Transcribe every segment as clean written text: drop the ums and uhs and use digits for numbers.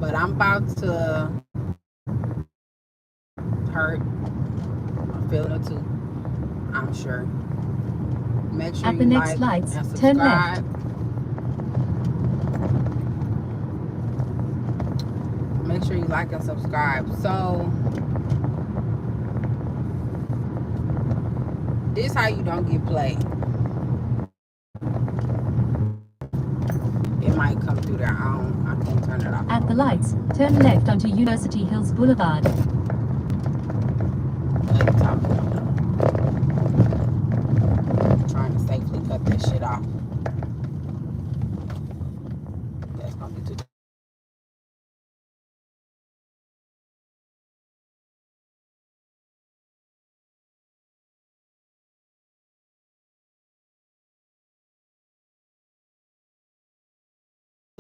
But I'm about to hurt. I'm feeling it too. I'm sure. Make sure At you the next like lights, and turn left. subscribe. Make sure you like and subscribe. So this how you don't get played. It might come through there. I can't turn it off. At the lights, turn left onto University Hills Boulevard. At the top. I'm trying to safely cut this shit off. That's gonna be too.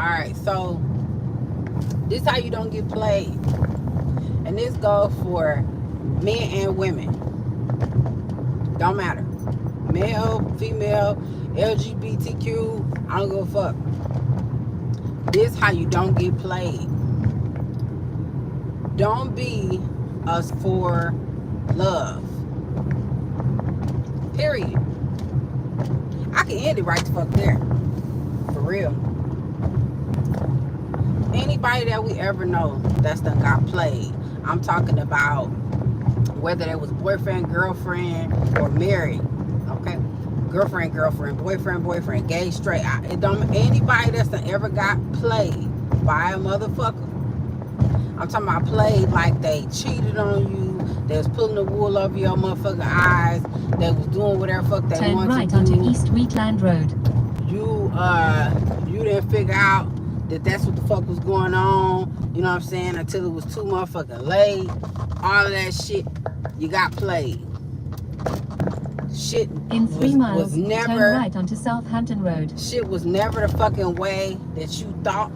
Alright, so this how you don't get played. And this goes for men and women. Don't matter. Male, female, LGBTQ, I don't give a fuck. This how you don't get played. Don't be us for love. Period. I can end it right the fuck there. For real. Anybody that we ever know that's done got played. I'm talking about whether it was boyfriend, girlfriend, or married. Okay? Girlfriend, boyfriend, gay, straight. It don't anybody that's done ever got played by a motherfucker. I'm talking about played like they cheated on you, they was pulling the wool over your motherfucking eyes, they was doing whatever fuck they Turn wanted right to do. onto East Wheatland Road. You didn't figure out that that's what the fuck was going on, you know what I'm saying, until it was too motherfucking late. All of that shit, you got played. Shit In 3 miles, was never turn right onto Southampton Road. shit was never the fucking way that you thought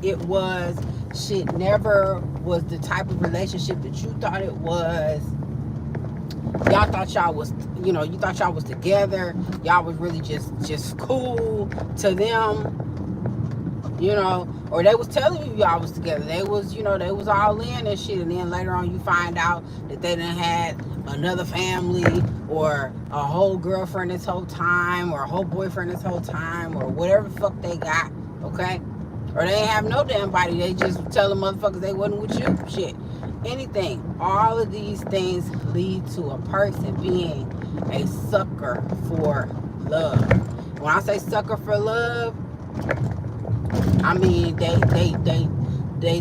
it was. Shit never was the type of relationship that you thought it was. Y'all thought y'all was, you thought y'all was together. Y'all was really just cool to them, or they was telling you y'all was together. They was, they was all in and shit. And then later on you find out that they done had another family or a whole girlfriend this whole time or a whole boyfriend this whole time or whatever the fuck they got, okay? Or they ain't have no damn body. They just tell the motherfuckers they wasn't with you. Shit. Anything. All of these things lead to a person being a sucker for love. When I say sucker for love, I mean they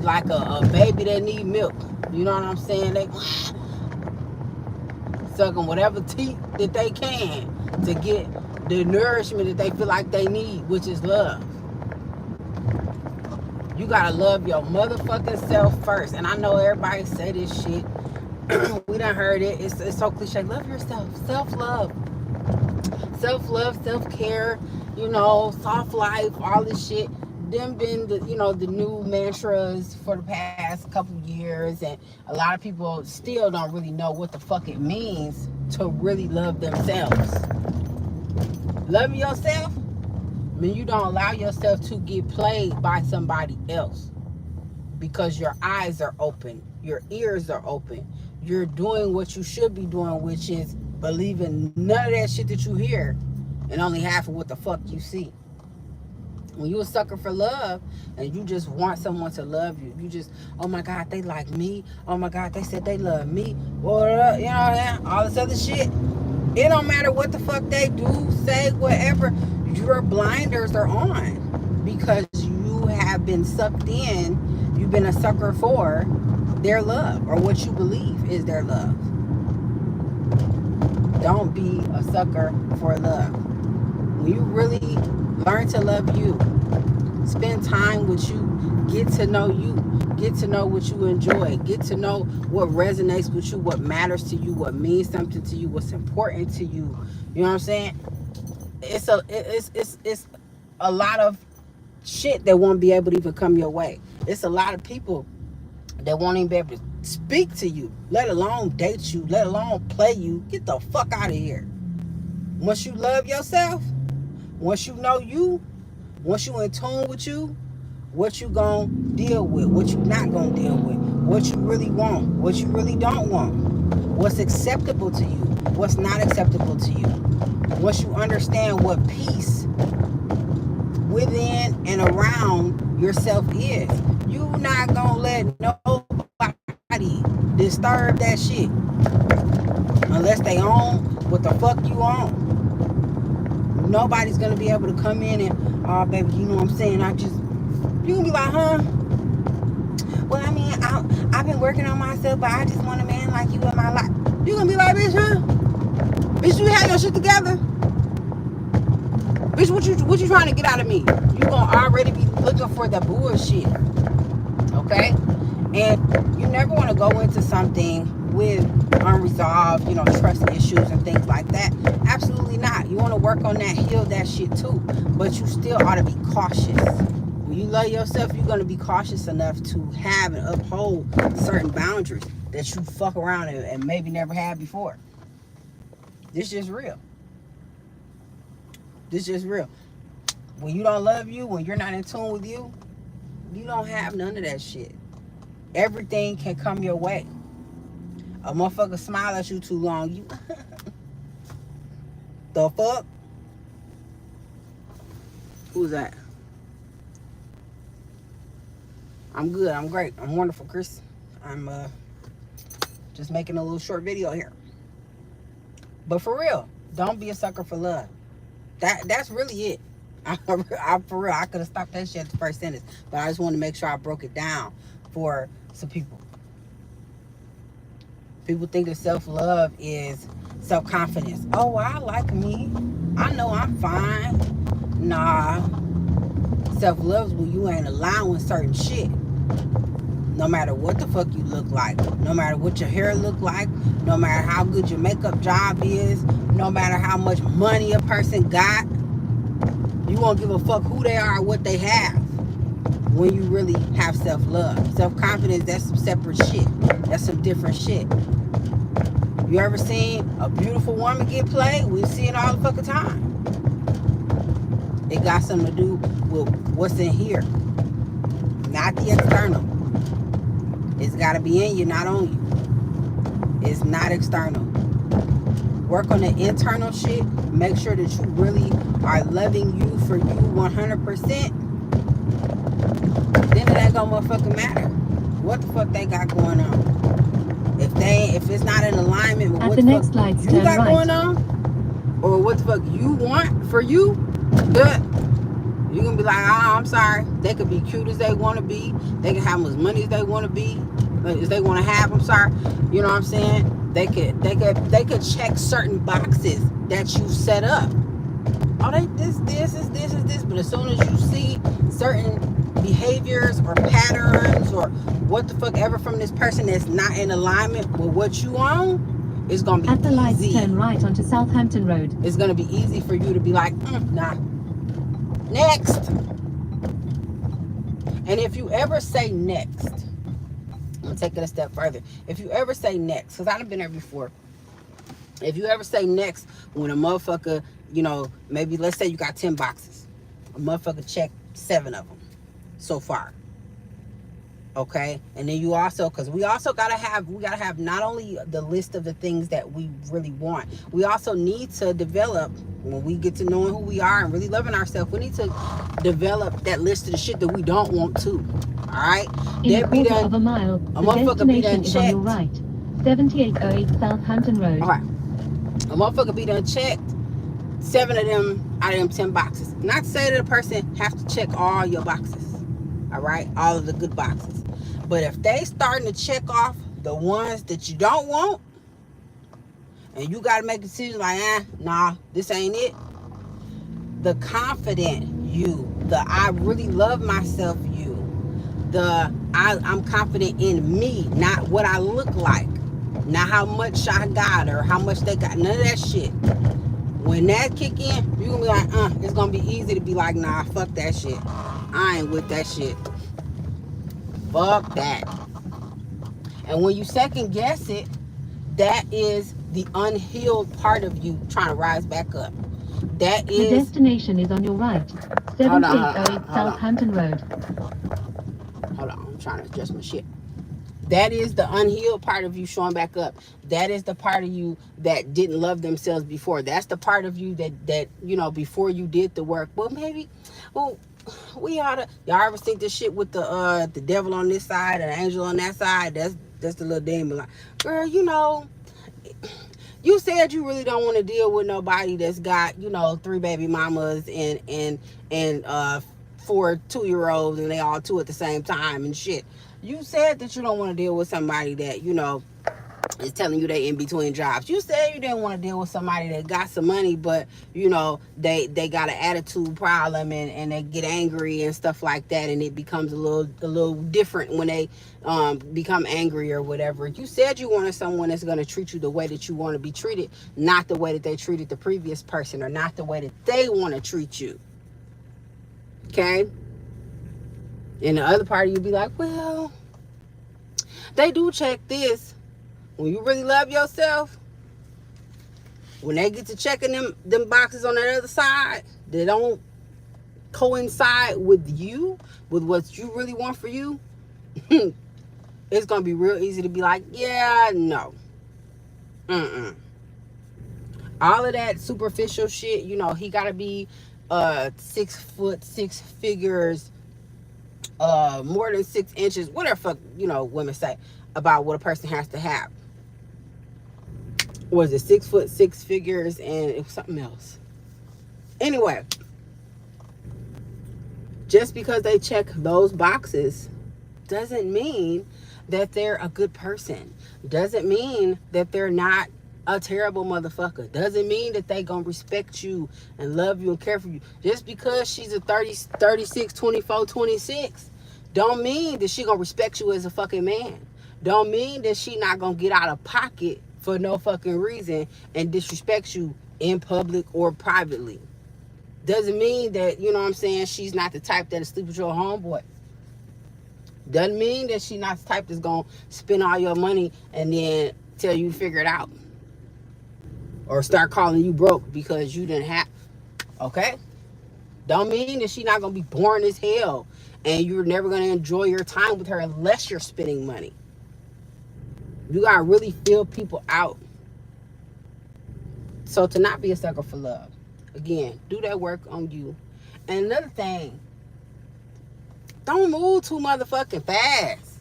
like a baby that need milk. You know what I'm saying? They sucking whatever teeth that they can to get the nourishment that they feel like they need, which is love. You gotta love your motherfucking self first. And I know everybody say this shit. We done heard it. It's so cliche. Love yourself. Self-love. Self-love, self-care, soft life, all this shit. Them been the new mantras for the past couple years, and a lot of people still don't really know what the fuck it means to really love themselves. Loving yourself mean you don't allow yourself to get played by somebody else, because your eyes are open, your ears are open, you're doing what you should be doing, which is believing none of that shit that you hear and only half of what the fuck you see. When you a sucker for love and you just want someone to love you, you just, oh my God, they like me, oh my God, they said they love me, or all this other shit. It don't matter what the fuck they do, say, whatever. Your blinders are on because you have been sucked in. You've been a sucker for their love or what you believe is their love. Don't be a sucker for love. When you really learn to love you, spend time with you, get to know you, get to know what you enjoy, get to know what resonates with you, what matters to you, what means something to you, what's important to you. You know what I'm saying? It's a lot of shit that won't be able to even come your way. It's a lot of people that won't even be able to speak to you, let alone date you, let alone play you. Get the fuck out of here. Once you love yourself, once you know you, once you in tune with you, what you gonna deal with, what you not gonna deal with, what you really want, what you really don't want, what's acceptable to you, what's not acceptable to you. Once you understand what peace within and around yourself is, you not gonna let nobody disturb that shit unless they own what the fuck you own. Nobody's gonna be able to come in and, oh baby, you know what I'm saying, you gonna be like, huh? Well, I mean, I've been working on myself, but I just want a man like you in my life. You gonna be like, bitch, huh? Bitch, you have your shit together? Bitch, what you trying to get out of me? You gonna already be looking for the bullshit, okay? And you never want to go into something with unresolved, trust issues and things like that. Absolutely not. You want to work on that, heal that shit too, but you still ought to be cautious. When you love yourself, you're going to be cautious enough to have and uphold certain boundaries that you fuck around and maybe never had before. This just real. This just real. When you don't love you, when you're not in tune with you, you don't have none of that shit. Everything can come your way. A motherfucker smile at you too long, you the fuck? Who's that? I'm good. I'm great. I'm wonderful, Chris. I'm just making a little short video here. But for real, don't be a sucker for love. That's really it. For real, I could have stopped that shit at the first sentence, but I just want to make sure I broke it down for some people. People think that self-love is self-confidence. Oh, well, I like me. I know I'm fine. Nah. Self-love is when you ain't allowing certain shit. No matter what the fuck you look like. No matter what your hair look like. No matter how good your makeup job is. No matter how much money a person got. You won't give a fuck who they are or what they have. When you really have self-love. Self-confidence, that's some separate shit. That's some different shit. You ever seen a beautiful woman get played? We see it all the fucking time. It got something to do with what's in here. Not the external. It's got to be in you, not on you. It's not external. Work on the internal shit. Make sure that you really are loving you for you 100%. Then it ain't gonna motherfucking matter what the fuck they got going on. If it's not in alignment with what the fuck you got going on, or what the fuck you want for you, good. You're gonna be like, I'm sorry. They could be cute as they want to be. They can have as much money as they want to be, as they want to have. I'm sorry. You know what I'm saying? They could check certain boxes that you set up. Oh, this. But as soon as you see certain behaviors or patterns or what the fuck ever from this person that's not in alignment with what you own, it's gonna be at the lights, easy. turn right onto Southampton Road. It's gonna be easy for you to be like, nah. Next. And if you ever say next, I'm gonna take it a step further. If you ever say next, because I've been there before. If you ever say next when a motherfucker, maybe let's say you got 10 boxes. A motherfucker checked 7 of them so far. Okay? And then you also, because we gotta have not only the list of the things that we really want, we also need to develop, when we get to knowing who we are and really loving ourselves, we need to develop that list of the shit that we don't want to. Alright? In a quarter of a mile, the destination is on your right. 7808 Southampton Road. Alright. A motherfucker be done checked 7 of them out of them 10 boxes. Not to say that a person has to check all your boxes. Alright? All of the good boxes. But if they starting to check off the ones that you don't want, and you got to make a decision like, nah, this ain't it. The confident you, the I really love myself you, the I'm confident in me, not what I look like, not how much I got or how much they got, none of that shit. When that kick in, you're going to be like, it's going to be easy to be like, nah, fuck that shit. I ain't with that shit. Fuck that. And when you second guess it, that is the unhealed part of you trying to rise back up. That is... The destination is on your right. 7808 Southampton Road. Hold on, I'm trying to adjust my shit. That is the unhealed part of you showing back up. That is the part of you that didn't love themselves before. That's the part of you that you know, before you did the work. Well, maybe, well, we ought to. Y'all ever think this shit with the devil on this side and the angel on that side? That's the little demon. Like, girl, you know, you said you really don't want to deal with nobody that's got, you know, 3 baby mamas and 4 2-year-olds, and they all 2 at the same time and shit. You said that you don't want to deal with somebody that, you know, is telling you they in between jobs. You said you didn't want to deal with somebody that got some money, but, you know, they got an attitude problem and they get angry and stuff like that, and it becomes a little different when they become angry or whatever. You said you wanted someone that's going to treat you the way that you want to be treated, not the way that they treated the previous person, or not the way that they want to treat you. Okay? And the other part of you be like, well, they do check this. When you really love yourself, when they get to checking them boxes on the other side, they don't coincide with you, with what you really want for you, it's going to be real easy to be like, yeah, no. All of that superficial shit, you know, he got to be 6 foot, 6 figures, more than 6 inches, whatever fuck, you know, women say about what a person has to have. Was it 6 foot, 6 figures, and it was something else. Anyway, just because they check those boxes doesn't mean that they're a good person. Doesn't mean that they're not a terrible motherfucker. Doesn't mean that they gonna respect you and love you and care for you. Just because she's a 30, 36, 24, 26, don't mean that she gonna respect you as a fucking man. Don't mean that she not gonna get out of pocket for no fucking reason and disrespect you in public or privately. Doesn't mean that, you know what I'm saying, she's not the type that'll sleep with your homeboy. Doesn't mean that she's not the type that's gonna spend all your money and then tell you to figure it out. Or start calling you broke because you didn't have, okay? Don't mean that she's not gonna be boring as hell and you're never gonna enjoy your time with her unless you're spending money. You gotta really feel people out. So to not be a sucker for love, again, do that work on you. And another thing, don't move too motherfucking fast.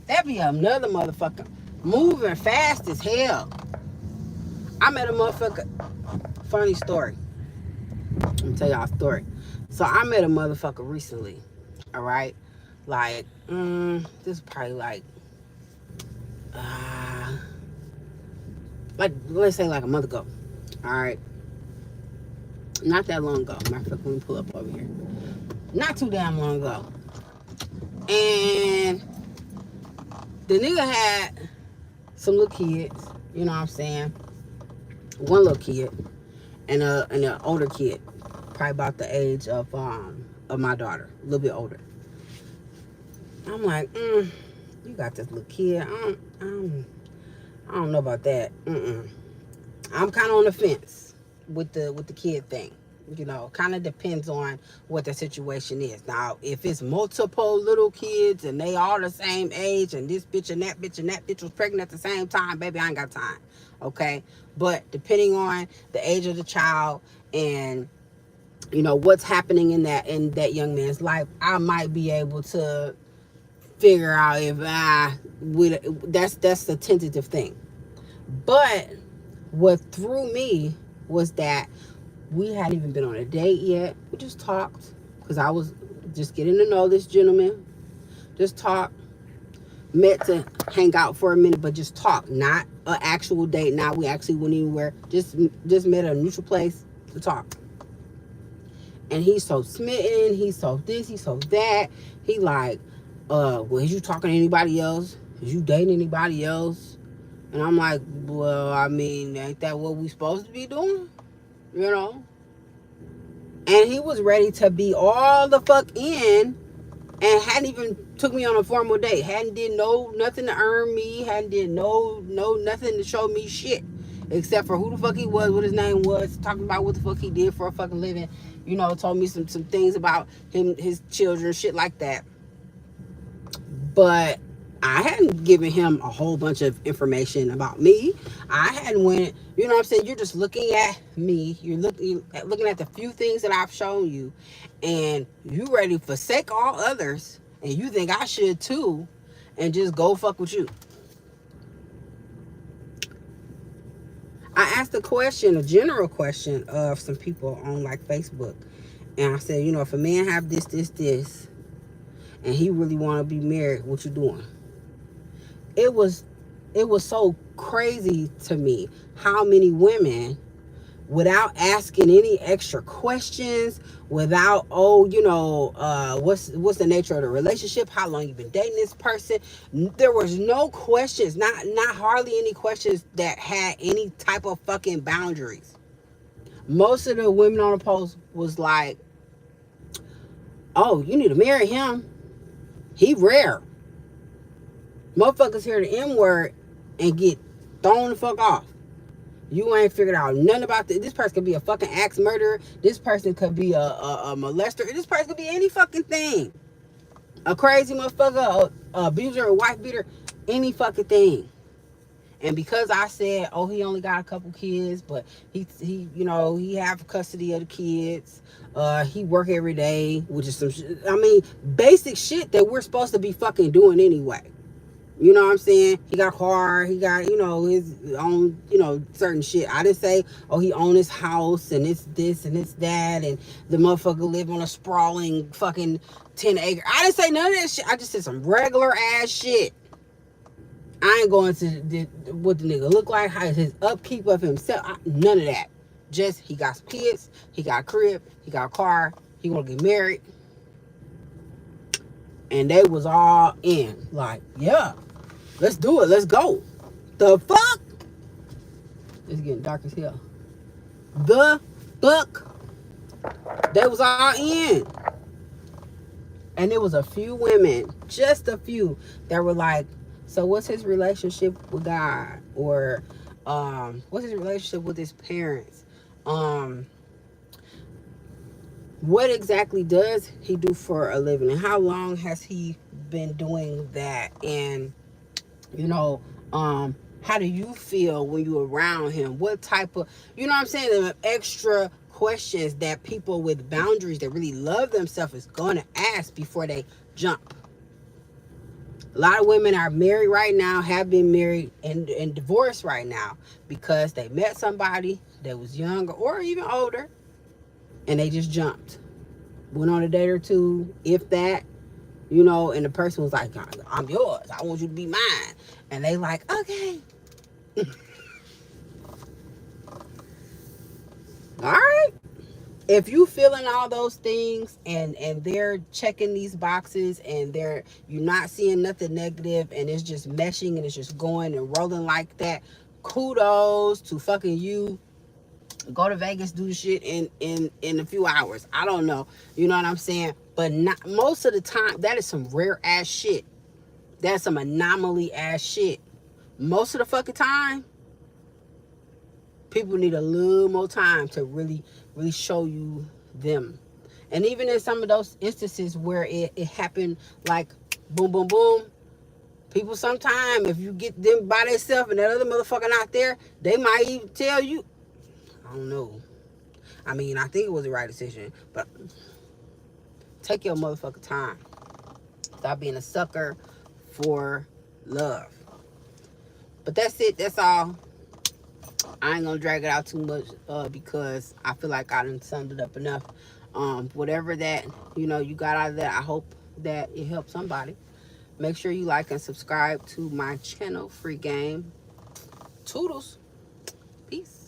That be another motherfucker moving fast as hell. I met a motherfucker. Funny story. Let me tell y'all a story. So I met a motherfucker recently. All right, like this is probably like let's say like a month ago. All right, not that long ago. Matter of fact, let me pull up over here. Not too damn long ago. And the nigga had some little kids. You know what I'm saying? One little kid and an older kid, probably about the age of my daughter, a little bit older. I'm like, you got this little kid. I don't know about that. I'm kind of on the fence with the kid thing. You know, kind of depends on what the situation is. Now, if it's multiple little kids and they all the same age and this bitch and that bitch was pregnant at the same time, baby, I ain't got time. Okay? But depending on the age of the child and, you know, what's happening in that young man's life, I might be able to figure out if that's the tentative thing. But what threw me was that we hadn't even been on a date yet. We just talked because I was just getting to know this gentleman. Just talked. Met to hang out for a minute, but just talk, not an actual date. Now we actually went anywhere. Just met at a neutral place to talk. And he's so smitten. He's so this. He's so that. He like, well, is you talking to anybody else? Is you dating anybody else? And I'm like, well, I mean, ain't that what we supposed to be doing? You know? And he was ready to be all the fuck in and hadn't even took me on a formal date. Hadn't did nothing to earn me. Hadn't did nothing to show me shit. Except for who the fuck he was, what his name was, talking about what the fuck he did for a fucking living. You know, told me some things about him, his children, shit like that. But I hadn't given him a whole bunch of information about me. I hadn't went, you know what I'm saying? You're just looking at me. You're looking at the few things that I've shown you, and you ready to forsake all others, and you think I should too, and just go fuck with you. I asked a general question of some people on like Facebook, and I said, you know, if a man have this, and he really want to be married, what you doing? It was so crazy to me how many women, without asking any extra questions, without what's the nature of the relationship, how long you been dating this person, there was no questions, not hardly any questions that had any type of fucking boundaries. Most of the women on the post was like, oh, you need to marry him, he rare. Motherfuckers hear the M word and get thrown the fuck off. You ain't figured out nothing about this. This person could be a fucking axe murderer. This person could be a molester. This person could be any fucking thing. A crazy motherfucker, a abuser, a wife beater, any fucking thing. And because I said, oh, he only got a couple kids, but he have custody of the kids. He work every day, which is some shit. I mean, basic shit that we're supposed to be fucking doing anyway. You know what I'm saying? He got a car. He got, his own, certain shit. I didn't say, oh, he own his house and it's this and it's that. And the motherfucker live on a sprawling fucking 10 acre. I didn't say none of that shit. I just said some regular ass shit. I ain't going to what the nigga look like, how his upkeep of himself. None of that. Just he got some kids. He got a crib. He got a car. He want to get married. And they was all in. Like, yeah, let's do it. Let's go. The fuck? It's getting dark as hell. The fuck? They was all in. And there was a few women, just a few, that were like, so what's his relationship with God? Or what's his relationship with his parents? What exactly does he do for a living, and how long has he been doing that? And how do you feel when you're around him? What type of, you know what I'm saying, the extra questions that people with boundaries that really love themselves is going to ask before they jump. A lot of women are married right now, have been married and divorced right now because they met somebody that was younger or even older, and they just jumped. Went on a date or two, if that, and the person was like, I'm yours. I want you to be mine. And they like, okay. All right. If you feeling all those things and they're checking these boxes and you're not seeing nothing negative and it's just meshing and it's just going and rolling like that, kudos to fucking you. Go to Vegas, do the shit in a few hours. I don't know. You know what I'm saying? But not most of the time, that is some rare ass shit. That's some anomaly ass shit. Most of the fucking time, people need a little more time to really, really show you them. And even in some of those instances where it happened like boom, boom, boom, people sometimes, if you get them by themselves and that other motherfucker not there, they might even tell you, I don't know. I mean, I think it was the right decision, but take your motherfucking time. Stop being a sucker for love. But that's it. That's all. I ain't gonna drag it out too much because I feel like I done summed it up enough. Whatever that you got out of that, I hope that it helped somebody. Make sure you like and subscribe to my channel, Free Game. Toodles. Peace.